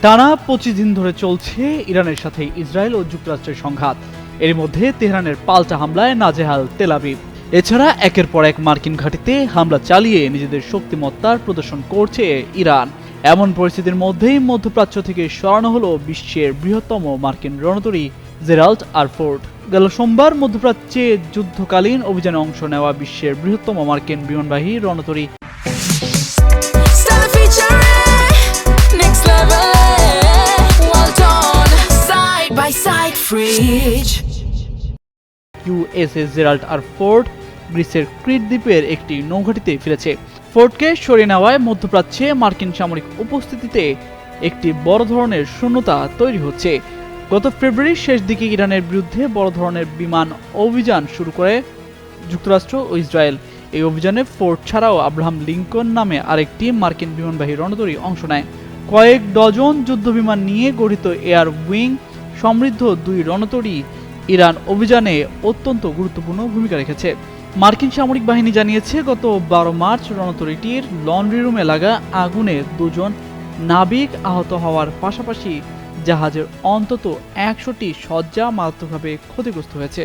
টানা 25 দিন ধরে চলছে ইরানের সাথে ইসরায়েল ও যুক্তরাষ্ট্রের সংঘাত। এর মধ্যে তেহরানের পাল্টা হামলায় নাজেহাল তেল আবিব। এছাড়া একের পর এক মার্কিন ঘাঁটিতে হামলা চালিয়ে নিজেদের শক্তিমত্তার প্রদর্শন করছে ইরান। এমন পরিস্থিতির মধ্যেই মধ্যপ্রাচ্য থেকে সরানো হলো বিশ্বের বৃহত্তম মার্কিন রণতরী জেরাল্ড আর ফোর্ড। গেল সোমবার মধ্যপ্রাচ্যে যুদ্ধকালীন অভিযানে অংশ নেওয়া বিশ্বের বৃহত্তম মার্কিন বিমানবাহী রণতরী ইউএসএস জেরাল্ড আর ফোর্ড গ্রিসের ক্রিট দ্বীপের একটি নৌঘাঁটিতে ফিরেছে। ফোর্ডকে সরিয়ে নেওয়ায় মধ্যপ্রাচ্যে মার্কিন সামরিক উপস্থিতিতে একটি বড় ধরনের শূন্যতা তৈরি হচ্ছে। গত ফেব্রুয়ারির শেষ দিকে ইরানের বিরুদ্ধে বড় ধরনের বিমান অভিযান শুরু করে যুক্তরাষ্ট্র ও ইসরায়েল। এই অভিযানে ফোর্ড ছাড়াও আব্রাহাম লিঙ্কন নামে আরেকটি মার্কিন বিমানবাহী রণতরী অংশ নেয়। কয়েক ডজন যুদ্ধবিমান নিয়ে গঠিত এয়ার উইং সমৃদ্ধ দুই রণতরী ইরান অভিযানে অত্যন্ত গুরুত্বপূর্ণ ভূমিকা রেখেছে। মার্কিন সামরিক বাহিনী জানিয়েছে, গত 12 মার্চ রণতরীটির লন্ড্রি রুমে লাগা আগুনে 2 জন নাবিক আহত হওয়ার পাশাপাশি জাহাজের অন্তত 100টি সজ্জা মারাত্মকভাবে ক্ষতিগ্রস্ত হয়েছে।